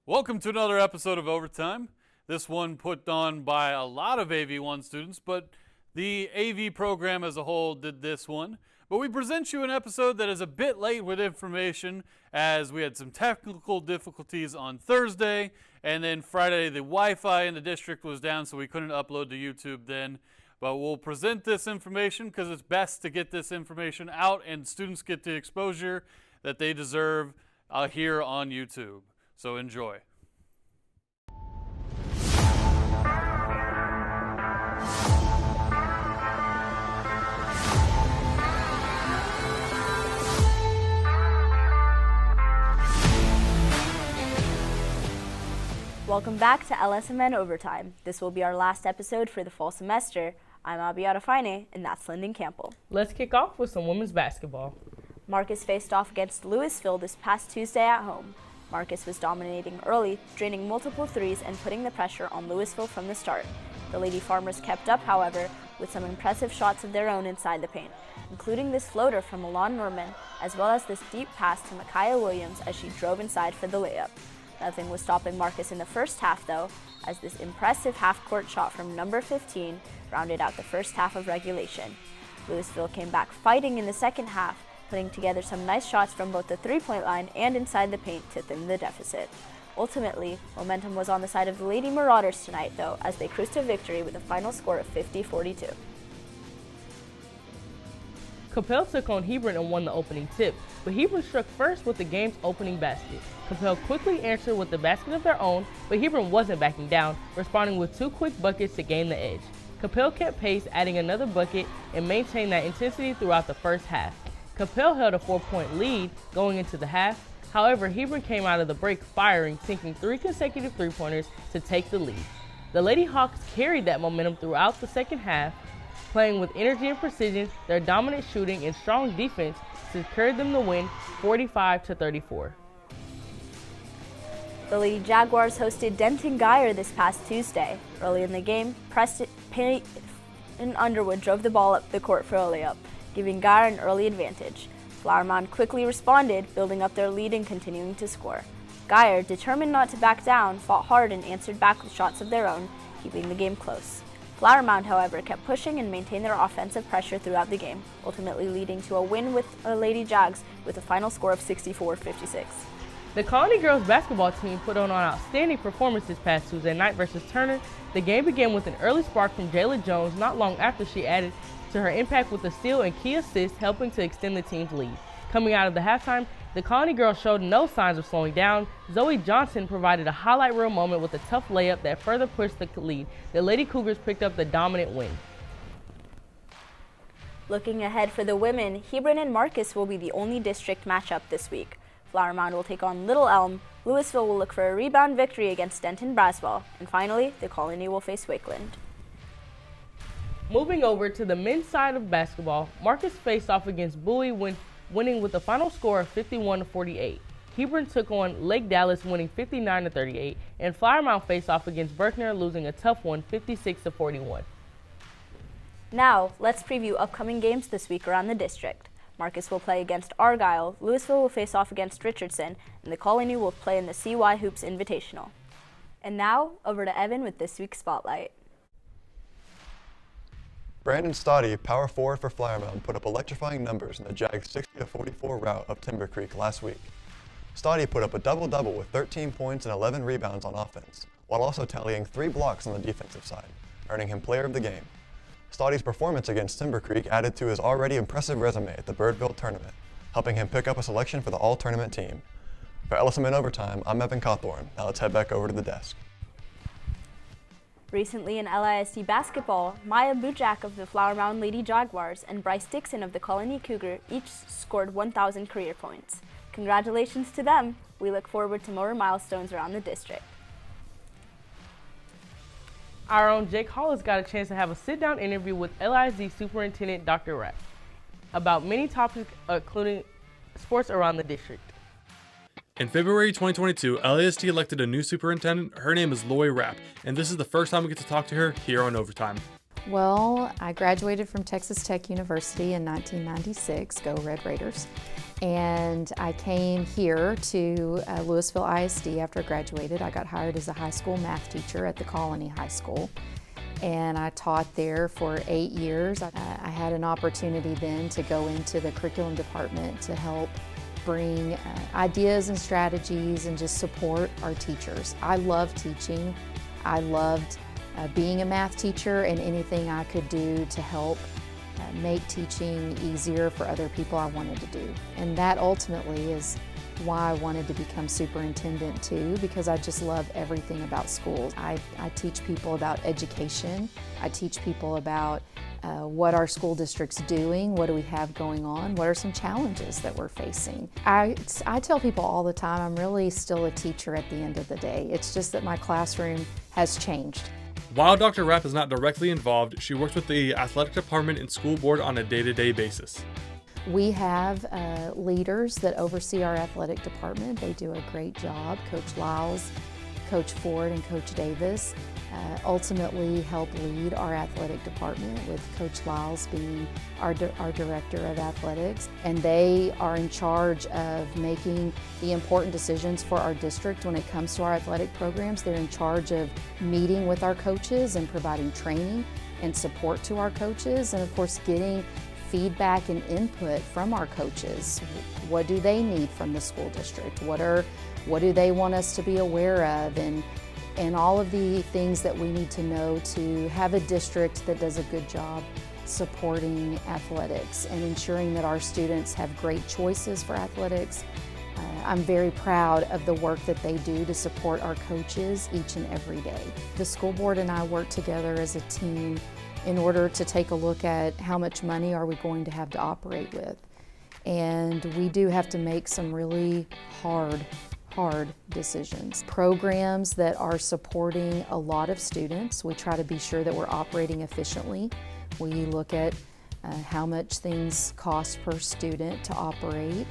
Welcome to another episode of Overtime. This one put on by a lot of AV1 students, but the AV program as a whole did this one. But we present you an episode that is a bit late with information, as we had some technical difficulties on Thursday, and then Friday the Wi-Fi in the district was down, so we couldn't upload to YouTube then. But we'll present this information because it's best to get this information out and students get the exposure that they deserve here on YouTube. So enjoy. Welcome back to LSMN Overtime. This will be our last episode for the fall semester. I'm Abiata Fine, and that's Lyndon Campbell. Let's kick off with some women's basketball. Marcus faced off against Louisville this past Tuesday at home. Marcus was dominating early, draining multiple threes and putting the pressure on Louisville from the start. The Lady Farmers kept up, however, with some impressive shots of their own inside the paint, including this floater from Milan Norman, as well as this deep pass to Micaiah Williams as she drove inside for the layup. Nothing was stopping Marcus in the first half, though, as this impressive half-court shot from number 15 rounded out the first half of regulation. Louisville came back fighting in the second half, putting together some nice shots from both the three-point line and inside the paint to thin the deficit. Ultimately, momentum was on the side of the Lady Marauders tonight, though, as they cruised to victory with a final score of 50-42. Capel took on Hebron and won the opening tip, but Hebron struck first with the game's opening basket. Capel quickly answered with a basket of their own, but Hebron wasn't backing down, responding with two quick buckets to gain the edge. Capel kept pace, adding another bucket, and maintained that intensity throughout the first half. Capel held a 4-point lead going into the half. However, Hebron came out of the break firing, sinking 3 consecutive three-pointers to take the lead. The Lady Hawks carried that momentum throughout the second half, playing with energy and precision. Their dominant shooting and strong defense secured them the win 45-34. The Lady Jaguars hosted Denton Geyer this past Tuesday. Early in the game, Preston and Underwood drove the ball up the court for a layup, giving Geyer an early advantage. Flower Mound quickly responded, building up their lead and continuing to score. Geyer, determined not to back down, fought hard and answered back with shots of their own, keeping the game close. Flower Mound, however, kept pushing and maintained their offensive pressure throughout the game, ultimately leading to a win with the Lady Jags with a final score of 64-56. The Colony girls basketball team put on an outstanding performance this past Tuesday night versus Turner. The game began with an early spark from Jayla Jones not long after she added to her impact with a steal and key assist, helping to extend the team's lead. Coming out of the halftime, the Colony girls showed no signs of slowing down. Zoe Johnson provided a highlight reel moment with a tough layup that further pushed the lead. The Lady Cougars picked up the dominant win. Looking ahead for the women, Hebron and Marcus will be the only district matchup this week. Flower Mound will take on Little Elm, Louisville will look for a rebound victory against Denton Braswell, and finally, the Colony will face Wakeland. Moving over to the men's side of basketball, Marcus faced off against Bowie, winning with a final score of 51-48. Hebron took on Lake Dallas, winning 59-38, and Flower Mound faced off against Berkner, losing a tough one, 56-41. Now, let's preview upcoming games this week around the district. Marcus will play against Argyle, Louisville will face off against Richardson, and the Colony will play in the CY Hoops Invitational. And now, over to Evan with this week's Spotlight. Brandon Stoddy, power forward for Flower Mound, put up electrifying numbers in the Jags' 60-44 rout of Timber Creek last week. Stoddy put up a double-double with 13 points and 11 rebounds on offense, while also tallying 3 blocks on the defensive side, earning him player of the game. Stoddy's performance against Timber Creek added to his already impressive resume at the Birdville tournament, helping him pick up a selection for the all-tournament team. For LSMN Overtime, I'm Evan Cawthorn. Now let's head back over to the desk. Recently in LISD basketball, Maya Bujak of the Flower Mound Lady Jaguars and Bryce Dixon of the Colony Cougar each scored 1,000 career points. Congratulations to them. We look forward to more milestones around the district. Our own Jake Hollis got a chance to have a sit-down interview with LISD Superintendent Dr. Rapp about many topics, including sports around the district. In February 2022, LASD elected a new superintendent. Her name is Lori Rapp, and this is the first time we get to talk to her here on Overtime. Well, I graduated from Texas Tech University in 1996, go Red Raiders, And I came here to Louisville ISD after I graduated. I got hired as a high school math teacher at the Colony High School. And I taught there for 8 years. I had an opportunity then to go into the curriculum department to help bring ideas and strategies and just support our teachers. I love teaching. I loved being a math teacher, and anything I could do to help make teaching easier for other people I wanted to do. And that ultimately is why I wanted to become superintendent too, because I just love everything about schools. I teach people about education. I teach people about what our school district's doing, what do we have going on, what are some challenges that we're facing. I tell people all the time I'm really still a teacher at the end of the day. It's just that my classroom has changed. While Dr. Rapp is not directly involved, she works with the athletic department and school board on a day-to-day basis. We have leaders that oversee our athletic department. They do a great job. Coach Lyles, Coach Ford, and Coach Davis ultimately help lead our athletic department, with Coach Lyles being our director of athletics. And they are in charge of making the important decisions for our district when it comes to our athletic programs. They're in charge of meeting with our coaches and providing training and support to our coaches, and of course getting feedback and input from our coaches. What do they need from the school district? What do they want us to be aware of? And all of the things that we need to know to have a district that does a good job supporting athletics and ensuring that our students have great choices for athletics. I'm very proud of the work that they do to support our coaches each and every day. The school board and I work together as a team in order to take a look at how much money are we going to have to operate with. And we do have to make some really hard decisions. Programs that are supporting a lot of students, we try to be sure that we're operating efficiently. We look at how much things cost per student to operate,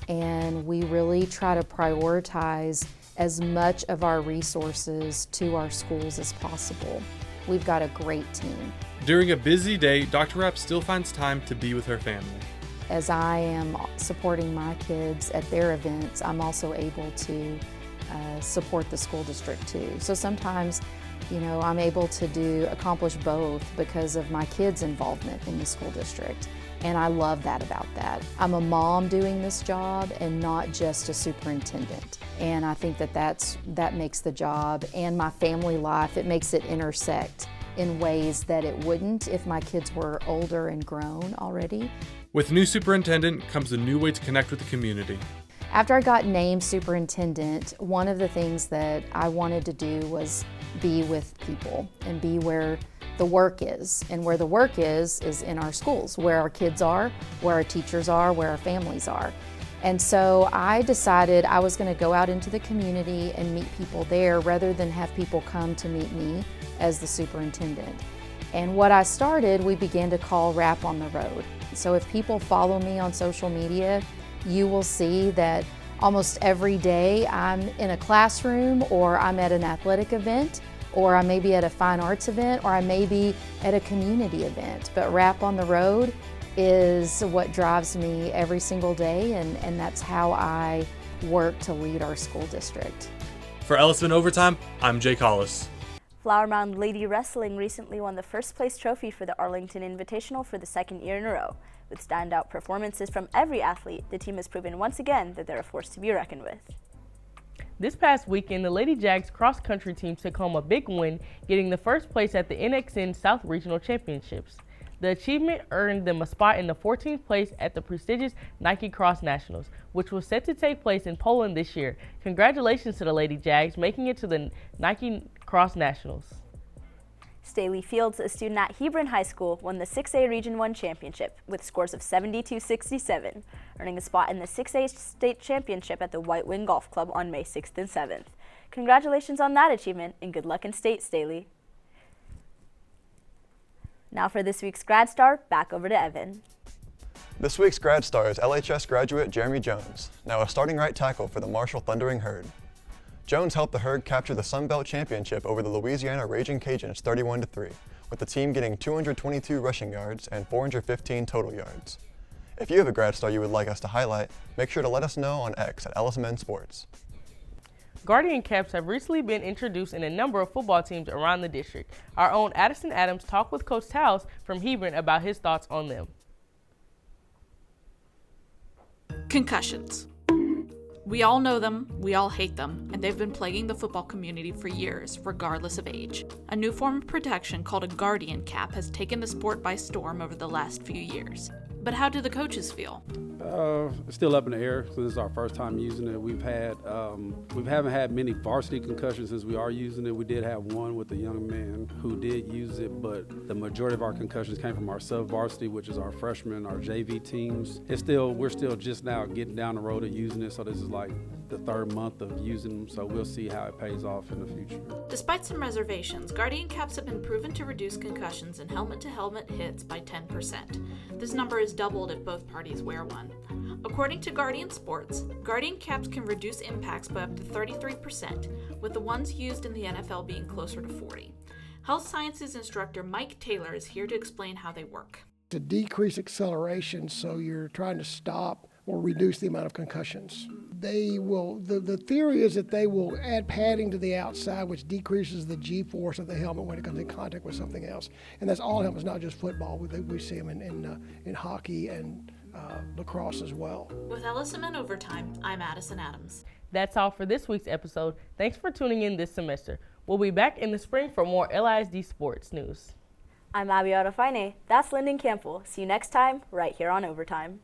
and we really try to prioritize as much of our resources to our schools as possible. We've got a great team. During a busy day, Dr. Rapp still finds time to be with her family. As I am supporting my kids at their events, I'm also able to support the school district too. So sometimes, I'm able to accomplish both because of my kids' involvement in the school district. And I love that about that. I'm a mom doing this job and not just a superintendent. And I think that makes the job and my family life, it makes it intersect in ways that it wouldn't if my kids were older and grown already. With new superintendent comes a new way to connect with the community. After I got named superintendent, one of the things that I wanted to do was be with people and be where the work is. And where the work is in our schools, where our kids are, where our teachers are, where our families are. And so I decided I was going to go out into the community and meet people there rather than have people come to meet me as the superintendent. And what I started, we began to call Rapp on the Road. So if people follow me on social media, you will see that almost every day I'm in a classroom, or I'm at an athletic event, or I may be at a fine arts event, or I may be at a community event. But Rapp on the Road is what drives me every single day, and that's how I work to lead our school district. For LSMN Overtime, I'm Jake Hollis. Flower Mound Lady Wrestling recently won the first place trophy for the Arlington Invitational for the second year in a row. With standout performances from every athlete, the team has proven once again that they're a force to be reckoned with. This past weekend, the Lady Jags cross-country team took home a big win, getting the first place at the NXN South Regional Championships. The achievement earned them a spot in the 14th place at the prestigious Nike Cross Nationals, which was set to take place in Poland this year. Congratulations to the Lady Jags making it to the Nike Cross Nationals. Staley Fields, a student at Hebron High School, won the 6A Region 1 championship with scores of 72-67, earning a spot in the 6A state championship at the White Wing Golf Club on May 6th and 7th. Congratulations on that achievement, and good luck in state, Staley. Now for this week's Grad Star, back over to Evan. This week's Grad Star is LHS graduate Jeremy Jones, now a starting right tackle for the Marshall Thundering Herd. Jones helped the Herd capture the Sun Belt Championship over the Louisiana Raging Cajuns 31-3, with the team getting 222 rushing yards and 415 total yards. If you have a grad star you would like us to highlight, make sure to let us know on X at LSMN Sports. Guardian caps have recently been introduced in a number of football teams around the district. Our own Addison Adams talked with Coach Towles from Hebron about his thoughts on them. Concussions. We all know them, we all hate them, and they've been plaguing the football community for years, regardless of age. A new form of protection called a Guardian cap has taken the sport by storm over the last few years. But how do the coaches feel? It's still up in the air. So this is our first time using it. We haven't had many varsity concussions since we are using it. We did have one with a young man who did use it, but the majority of our concussions came from our sub-varsity, which is our freshmen, our JV teams. We're still just now getting down the road of using it, so this is like the third month of using them, so we'll see how it pays off in the future. Despite some reservations, Guardian caps have been proven to reduce concussions and helmet-to-helmet hits by 10%. This number is doubled if both parties wear one. According to Guardian Sports, Guardian caps can reduce impacts by up to 33%, with the ones used in the NFL being closer to 40%. Health Sciences instructor Mike Taylor is here to explain how they work. To decrease acceleration, so you're trying to stop or reduce the amount of concussions. The theory is that they will add padding to the outside, which decreases the G-force of the helmet when it comes in contact with something else. And that's all helmets, not just football. We see them in hockey and lacrosse as well. With LSMN Overtime, I'm Addison Adams. That's all for this week's episode. Thanks for tuning in this semester. We'll be back in the spring for more LISD sports news. I'm Abby Arafine. That's Lyndon Campbell. See you next time, right here on Overtime.